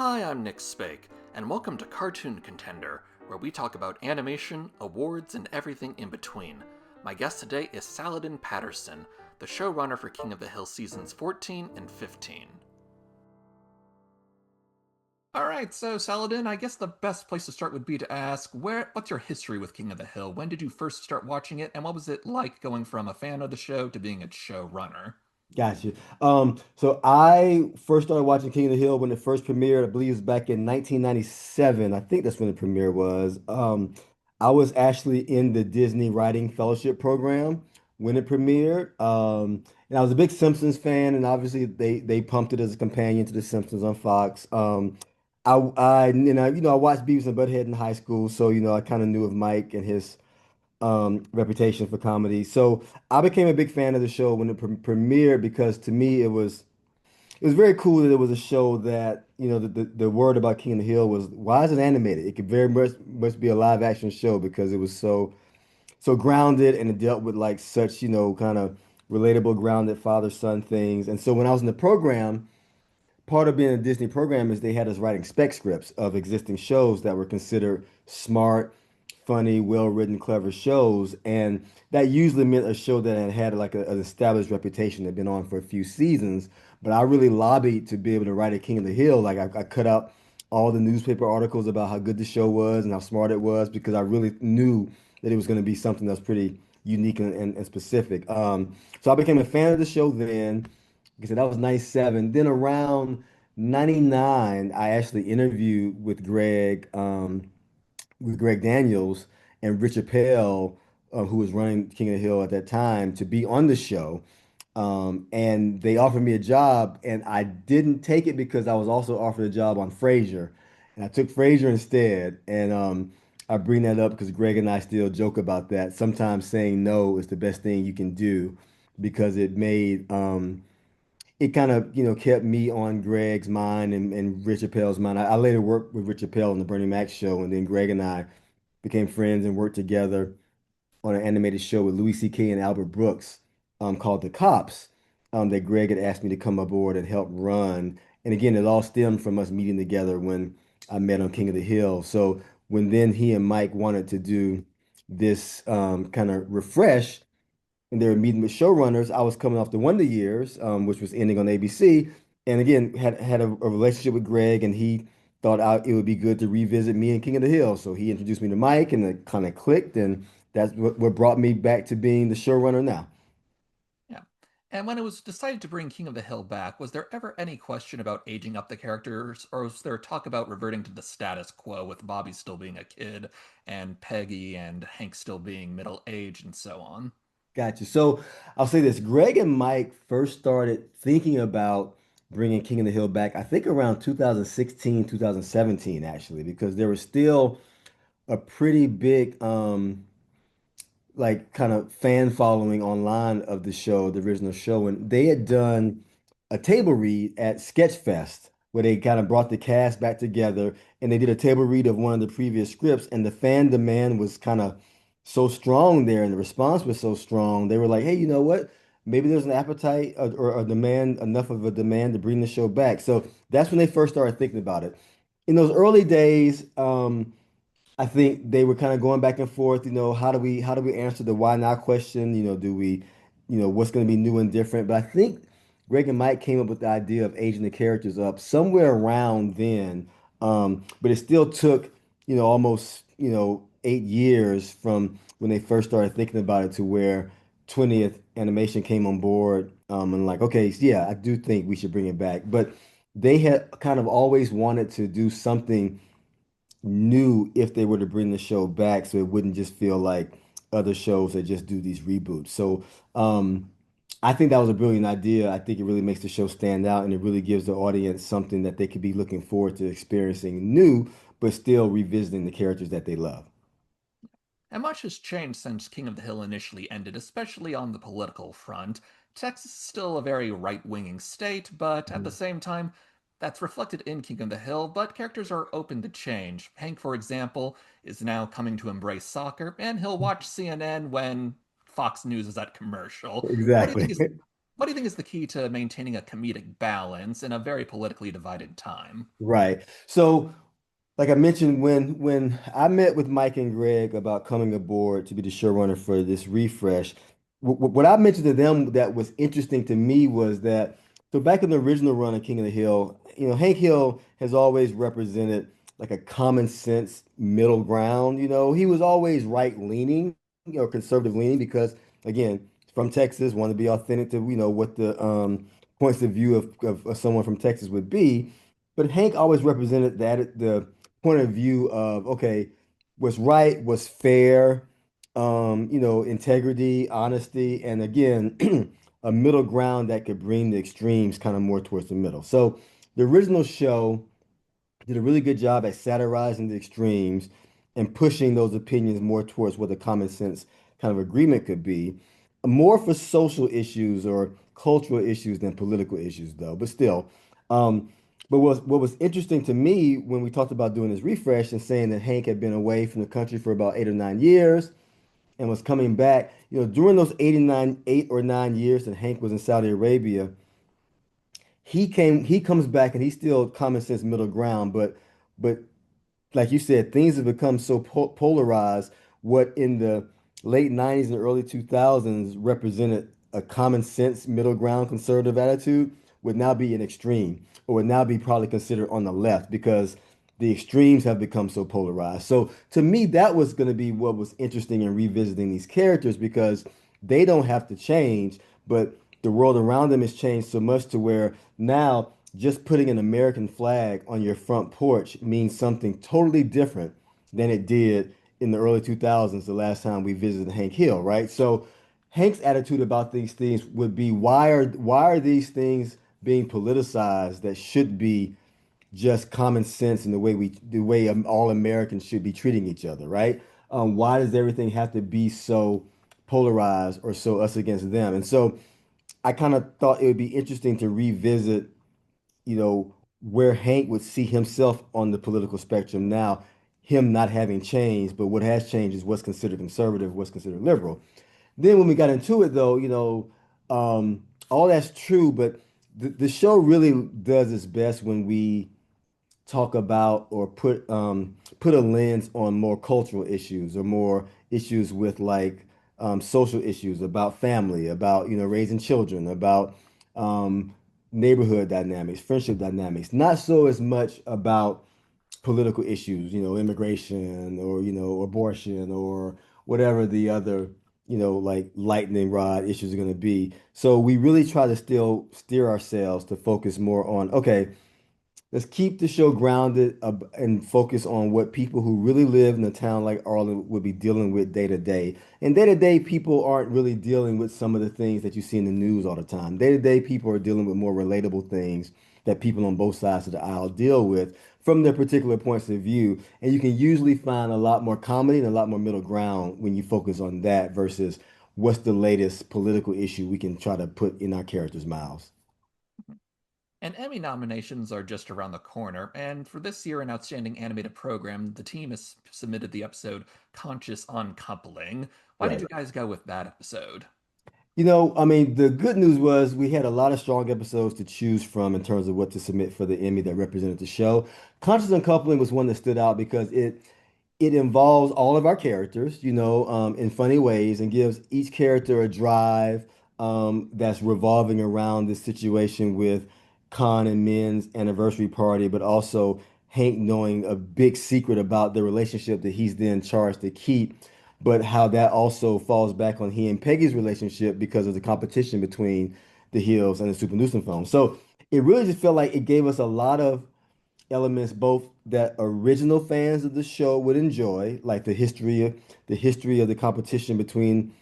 Hi, I'm Nick Spake, and welcome to Cartoon Contender, where we talk about animation, awards, and everything in between. My guest today is Saladin Patterson, the showrunner for King of the Hill seasons 14 and 15. Alright, so Saladin, I guess the best place to start would be to ask, what's your history with King of the Hill? When did you first start watching it, and what was it like going from a fan of the show to being its showrunner? Gotcha. So I first started watching King of the Hill when it first premiered. I believe it was back in 1997. I think that's when the premiere was. I was actually in the Disney Writing Fellowship program when it premiered. And I was a big Simpsons fan, and obviously they pumped it as a companion to The Simpsons on Fox. I watched Beavis and Butthead in high school, so I kind of knew of Mike and his reputation for comedy. So I became a big fan of the show when it premiered because to me it was very cool that it was a show that the word about King of the Hill was, why is it animated? It could very much be a live action show because it was so grounded, and it dealt with like such kind of relatable, grounded father son things. And so when I was in the program, part of being a Disney program is they had us writing spec scripts of existing shows that were considered smart, funny, well-written, clever shows. And that usually meant a show that had like an established reputation, that had been on for a few seasons. But I really lobbied to be able to write a King of the Hill. Like I cut out all the newspaper articles about how good the show was and how smart it was because I really knew that it was going to be something that's pretty unique and specific. So I became a fan of the show then. Like I said, that was 97. Then around 99, I actually interviewed with Greg Daniels and Richard Pell, who was running King of the Hill at that time, to be on the show. And they offered me a job, and I didn't take it because I was also offered a job on Frasier. And I took Frasier instead. And I bring that up because Greg and I still joke about that. Sometimes saying no is the best thing you can do because it kind of, kept me on Greg's mind and Richard Pell's mind. I later worked with Richard Pell on the Bernie Mac show, and then Greg and I became friends and worked together on an animated show with Louis C.K. and Albert Brooks, called The Cops, that Greg had asked me to come aboard and help run. And again, it all stemmed from us meeting together when I met on King of the Hill. So when then he and Mike wanted to do this kind of refresh, and they were meeting with showrunners. I was coming off the Wonder Years, which was ending on ABC, and again had a relationship with Greg, and he thought it would be good to revisit me and King of the Hill. So he introduced me to Mike, and it kind of clicked, and that's what brought me back to being the showrunner now. Yeah. And when it was decided to bring King of the Hill back, was there ever any question about aging up the characters, or was there talk about reverting to the status quo with Bobby still being a kid, and Peggy and Hank still being middle aged, and so on? Gotcha. So I'll say this: Greg and Mike first started thinking about bringing King of the Hill back, I think around 2016, 2017, actually, because there was still a pretty big like kind of fan following online of the show, the original show, and they had done a table read at Sketchfest where they kind of brought the cast back together, and they did a table read of one of the previous scripts, and the fan demand was kind of so strong there, and the response was so strong. They were like, "Hey, you know what? Maybe there's an appetite or a demand, enough of a demand to bring the show back." So that's when they first started thinking about it. In those early days, I think they were kind of going back and forth, how do we answer the why not question? Do we, what's going to be new and different? But I think Greg and Mike came up with the idea of aging the characters up somewhere around then. But it still took, almost, 8 years from when they first started thinking about it to where 20th Animation came on board, and like, okay, yeah, I do think we should bring it back. But they had kind of always wanted to do something new if they were to bring the show back so it wouldn't just feel like other shows that just do these reboots. So I think that was a brilliant idea. I think it really makes the show stand out, and it really gives the audience something that they could be looking forward to experiencing new, but still revisiting the characters that they love. And much has changed since King of the Hill initially ended, especially on the political front. Texas is still a very right winging state, but at the Mhm. same time, that's reflected in King of the Hill, but characters are open to change. Hank, for example, is now coming to embrace soccer, and he'll watch CNN when Fox News is at commercial. What do you think is Exactly. What do you think is the key to maintaining a comedic balance in a very politically divided time? Right. So, like I mentioned, when I met with Mike and Greg about coming aboard to be the showrunner for this refresh, what I mentioned to them that was interesting to me was that so back in the original run of King of the Hill, Hank Hill has always represented like a common sense middle ground. He was always right leaning, conservative leaning because again, from Texas, wanted to be authentic to what the points of view of someone from Texas would be. But Hank always represented the point of view of, okay, what's right, what's fair, integrity, honesty, and again, a middle ground that could bring the extremes kind of more towards the middle. So the original show did a really good job at satirizing the extremes and pushing those opinions more towards what the common sense kind of agreement could be, more for social issues or cultural issues than political issues, though. But still, um, but what was interesting to me when we talked about doing this refresh and saying that Hank had been away from the country for about 8 or 9 years and was coming back, during those 8 or 9 years that Hank was in Saudi Arabia, he comes back and he's still common sense middle ground, but like you said, things have become so polarized. What in the late 90s and early 2000s represented a common sense, middle ground conservative attitude would now be an extreme, or would now be probably considered on the left because the extremes have become so polarized. So to me, that was going to be what was interesting in revisiting these characters because they don't have to change, but the world around them has changed so much to where now just putting an American flag on your front porch means something totally different than it did in the early 2000s, the last time we visited Hank Hill, right? So Hank's attitude about these things would be, why are these things being politicized that should be just common sense in the way all Americans should be treating each other, right? Why does everything have to be so polarized or so us against them? And so I kind of thought it would be interesting to revisit, where Hank would see himself on the political spectrum now, him not having changed, but what has changed is what's considered conservative, what's considered liberal. Then when we got into it, though, all that's true, but the show really does its best when we talk about or put a lens on more cultural issues or more issues with like social issues about family, about raising children, about um, neighborhood dynamics, friendship dynamics. Not so as much about political issues, immigration or abortion or whatever the other like lightning rod issues are going to be. So we really try to still steer ourselves to focus more on okay. Let's keep the show grounded and focus on what people who really live in a town like Arlen would be dealing with day to day. And day to day, people aren't really dealing with some of the things that you see in the news all the time. Day to day, people are dealing with more relatable things that people on both sides of the aisle deal with from their particular points of view. And you can usually find a lot more comedy and a lot more middle ground when you focus on that versus what's the latest political issue we can try to put in our characters' mouths. And Emmy nominations are just around the corner, and for this year in Outstanding Animated Program, the team has submitted the episode Conscious Uncoupling. Why did Right. you guys go with that episode? I mean, the good news was we had a lot of strong episodes to choose from in terms of what to submit for the Emmy that represented the show. Conscious Uncoupling was one that stood out because it involves all of our characters, in funny ways and gives each character a drive that's revolving around this situation with Khan and Min's anniversary party, but also Hank knowing a big secret about the relationship that he's then charged to keep, but how that also falls back on he and Peggy's relationship because of the competition between the Hills and the Super Newsom phone. So it really just felt like it gave us a lot of elements both that original fans of the show would enjoy, like the history of the competition between,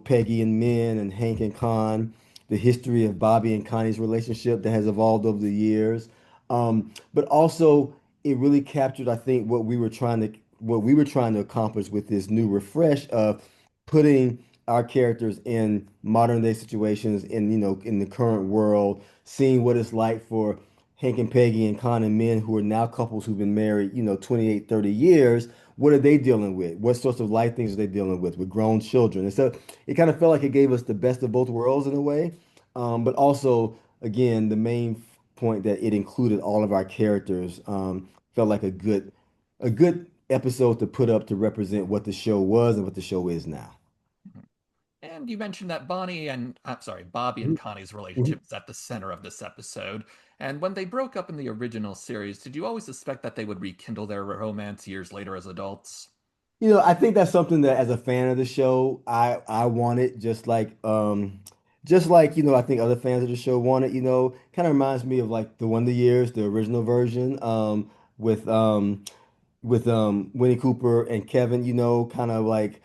Peggy and Min and Hank and Con, the history of Bobby and Connie's relationship that has evolved over the years. But also it really captured, I think, what we were trying to accomplish with this new refresh of putting our characters in modern day situations in the current world, seeing what it's like for Hank and Peggy and Con and Min who are now couples who've been married, 28, 30 years. What are they dealing with? What sorts of life things are they dealing with grown children? And so it kind of felt like it gave us the best of both worlds in a way. But also, again, the main point that it included all of our characters felt like a good episode to put up to represent what the show was and what the show is now. And you mentioned that Bonnie and, I'm sorry, Bobby and Connie's relationship is at the center of this episode. And when they broke up in the original series, did you always suspect that they would rekindle their romance years later as adults? I think that's something that as a fan of the show, I wanted just like, I think other fans of the show wanted, kind of reminds me of like the Wonder Years, the original version, with Winnie Cooper and Kevin, kind of like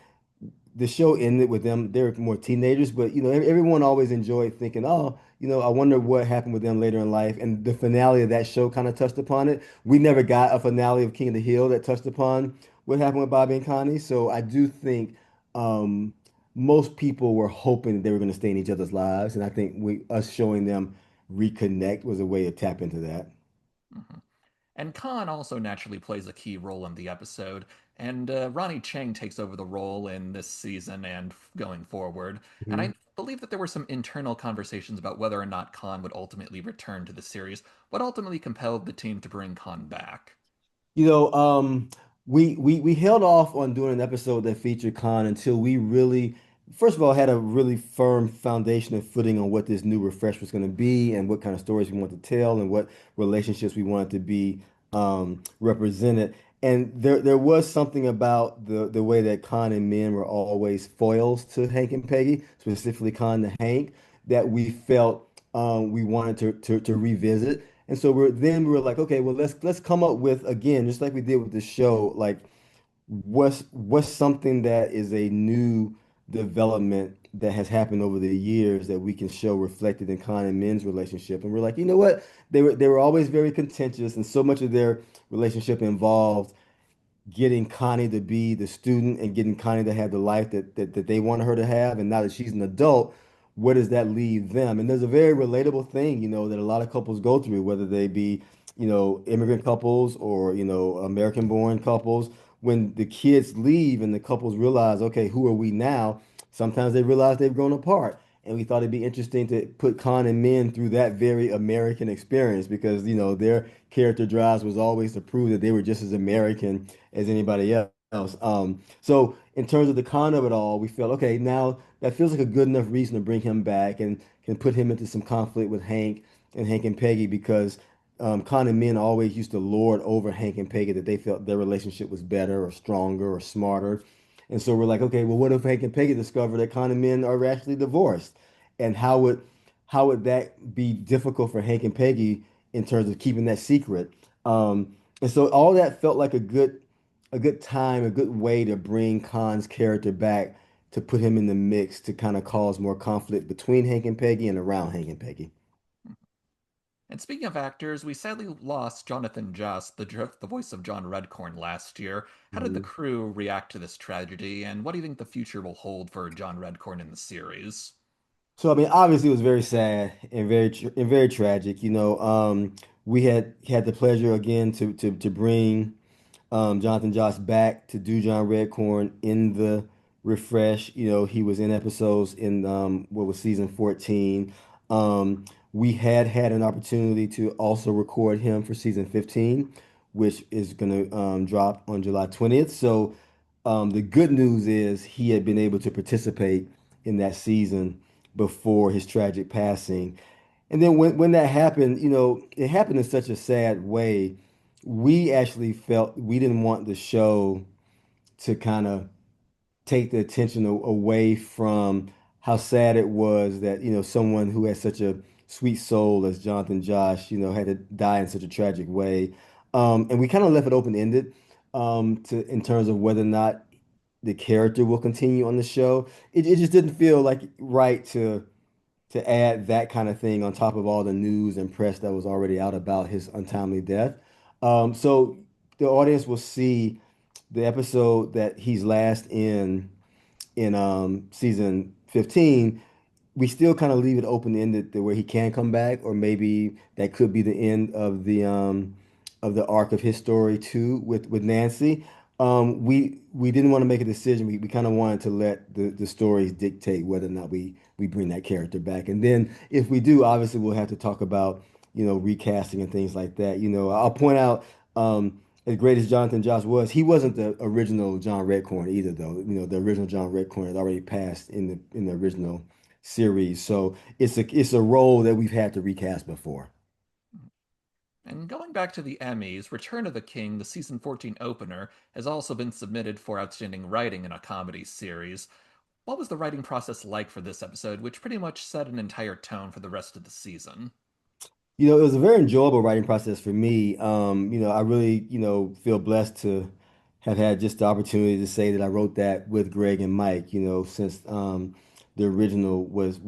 the show ended with them. They're more teenagers, but everyone always enjoyed thinking, oh, I wonder what happened with them later in life. And the finale of that show kind of touched upon it. We never got a finale of King of the Hill that touched upon what happened with Bobby and Connie. So I do think um, most people were hoping that they were going to stay in each other's lives, and I think us showing them reconnect was a way to tap into that. Mhm. And Khan also naturally plays a key role in the episode, and Ronnie Chang takes over the role in this season and going forward. And I believe that there were some internal conversations about whether or not Khan would ultimately return to the series. What ultimately compelled the team to bring Khan back? You know, we held off on doing an episode that featured Khan until we really, first of all, had a really firm foundation and footing on what this new refresh was going to be and what kind of stories we wanted to tell and what relationships we wanted to be represented. And there was something about the way that Khan and Min were always foils to Hank and Peggy, specifically Khan to Hank, that we felt we wanted to revisit. And so we were like, okay, well let's come up with again, just like we did with the show, like what's something that is a new development that has happened over the years that we can show reflected in Con and Min's relationship. And we're like, you know what? They were always very contentious, and so much of their relationship involved getting Connie to be the student and getting Connie to have the life that they wanted her to have. And now that she's an adult, where does that leave them? And there's a very relatable thing, that a lot of couples go through, whether they be, immigrant couples or, American-born couples. When the kids leave and the couples realize, okay, who are we now? Sometimes they realize they've grown apart. And we thought it'd be interesting to put Con and Min through that very American experience because, their character drives was always to prove that they were just as American as anybody else. So in terms of the con of it all, we felt, okay, now that feels like a good enough reason to bring him back and can put him into some conflict with Hank and Peggy because Con and Min always used to lord over Hank and Peggy that they felt their relationship was better or stronger or smarter. And so we're like, okay, well, what if Hank and Peggy discover that Con and Min are actually divorced? And how would that be difficult for Hank and Peggy in terms of keeping that secret? And so all that felt like a good time, a good way to bring Khan's character back to put him in the mix to kind of cause more conflict between Hank and Peggy and around Hank and Peggy. And speaking of actors, we sadly lost Jonathan Joss, the voice of John Redcorn, last year. How did the Mhm. crew react to this tragedy, and what do you think the future will hold for John Redcorn in the series? So I mean, obviously, it was very sad and very tragic. We had the pleasure again to bring Jonathan Joss back to do John Redcorn in the refresh. He was in episodes in what was season 14. We had an opportunity to also record him for season 15, which is going to drop on July 20th. So the good news is he had been able to participate in that season before his tragic passing. And then when that happened, it happened in such a sad way. We actually felt we didn't want the show to kind of take the attention away from how sad it was that, someone who had such a sweet soul as Jonathan Josh, had to die in such a tragic way. And we kind of left it open-ended in terms of whether or not the character will continue on the show. It just didn't feel like right to add that kind of thing on top of all the news and press that was already out about his untimely death. So the audience will see the episode that he's last in season 15. We still kind of leave it open-ended to where he can come back, or maybe that could be the end of the arc of his story too with Nancy. We didn't want to make a decision. We kind of wanted to let the stories dictate whether or not we bring that character back. And then if we do, obviously we'll have to talk about, recasting and things like that. I'll point out, as great as Jonathan Joss was, he wasn't the original John Redcorn either, though. The original John Redcorn had already passed in the original series. So it's a role that we've had to recast before. And going back to the Emmys, Return of the King, the season 14 opener, has also been submitted for Outstanding Writing in a Comedy Series. What was the writing process like for this episode, which pretty much set an entire tone for the rest of the season? It was a very enjoyable writing process for me. I really, feel blessed to have had just the opportunity to say that I wrote that with Greg and Mike, since the original was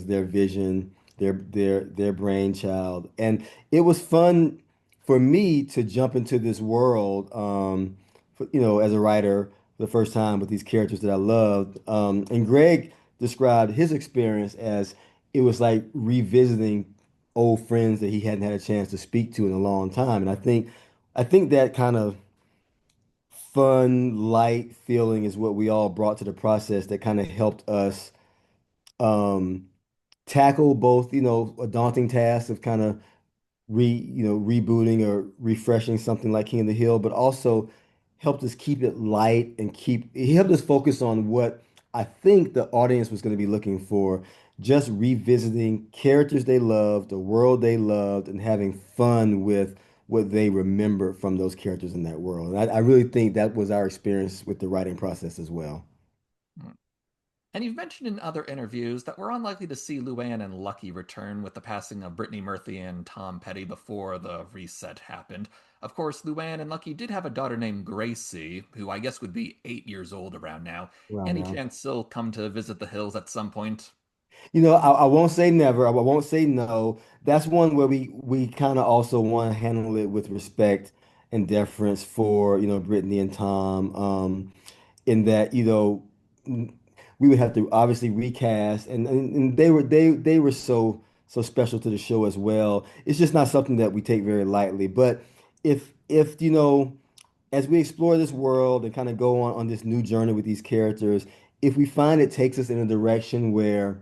their vision, their brainchild. And it was fun for me to jump into this world, as a writer for the first time with these characters that I loved. And Greg described his experience as it was like revisiting old friends that he hadn't had a chance to speak to in a long time. And I think that kind of fun, light feeling is what we all brought to the process that kind of helped us um, tackle both, a daunting task of kind of rebooting or refreshing something like King of the Hill, but also helped us keep it light and he helped us focus on what I think the audience was going to be looking for, just revisiting characters they loved, the world they loved, and having fun with what they remember from those characters in that world. And I really think that was our experience with the writing process as well. And you've mentioned in other interviews that we're unlikely to see Luann and Lucky return with the passing of Brittany Murphy and Tom Petty before the reset happened. Of course, Luann and Lucky did have a daughter named Gracie, who I guess would be 8 years old around now. Wow, Any now. chance she'll come to visit the hills at some point? I won't say never. I won't say no. That's one where we kind of also want to handle it with respect and deference for, Brittany and Tom. In that, we would have to obviously recast and they were so special to the show as well. It's just not something that we take very lightly. But if as we explore this world and kind of go on this new journey with these characters, if we find it takes us in a direction where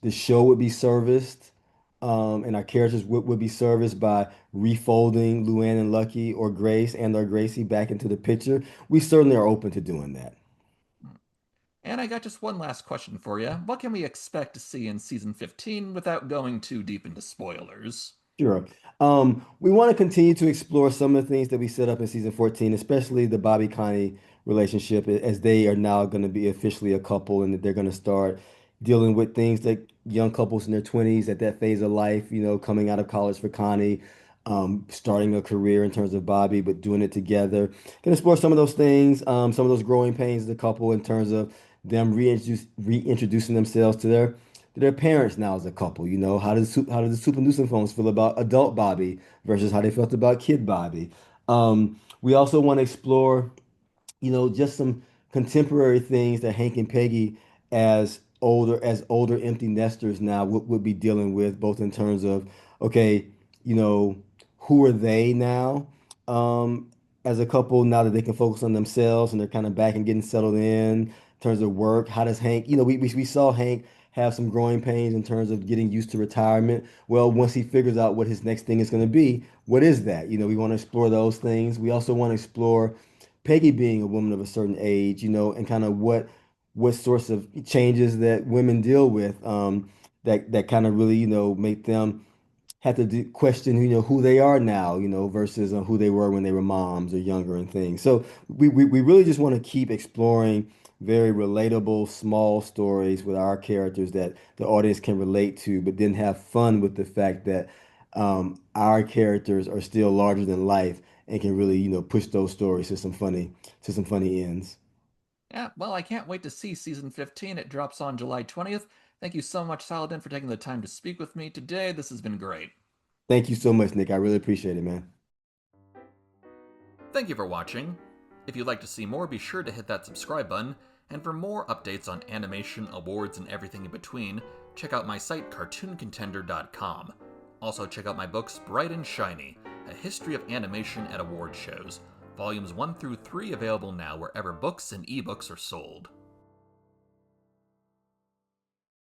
the show would be serviced, and our characters would be serviced by refolding Luann and Lucky or Grace and or Gracie back into the picture. We certainly are open to doing that. And I got just one last question for you. What can we expect to see in season 15 without going too deep into spoilers? Sure. We want to continue to explore some of the things that we set up in season 14, especially the Bobby Connie relationship, as they are now going to be officially a couple and that they're going to start dealing with things that young couples in their 20s at that phase of life, coming out of college for Connie, starting a career in terms of Bobby, but doing it together. Going to explore some of those things, some of those growing pains of the couple in terms of them reintroducing themselves to their parents now as a couple. How does the Super Newsom phones feel about adult Bobby versus how they felt about kid Bobby? We also want to explore just some contemporary things that Hank and Peggy as older empty nesters now would be dealing with, both in terms of, okay, you know, who are they now, um, as a couple now that they can focus on themselves and they're kind of back and getting settled in terms of work. How does Hank, we saw Hank have some growing pains in terms of getting used to retirement. Well, once he figures out what his next thing is going to be, what is that? We want to explore those things. We also want to explore Peggy being a woman of a certain age, and kind of what sorts of changes that women deal with, that kind of really, make them have to question, who they are now, versus who they were when they were moms or younger and things. So we really just want to keep exploring very relatable, small stories with our characters that the audience can relate to, but then have fun with the fact that our characters are still larger than life and can really, push those stories to some funny ends. Yeah, well, I can't wait to see season 15. It drops on July 20th. Thank you so much, Saladin, for taking the time to speak with me today. This has been great. Thank you so much, Nick. I really appreciate it, man. Thank you for watching. If you'd like to see more, be sure to hit that subscribe button. And for more updates on animation, awards, and everything in between, check out my site, cartooncontender.com. Also, check out my books, Bright and Shiny, A History of Animation at Award Shows. Volumes 1 through 3 available now wherever books and ebooks are sold.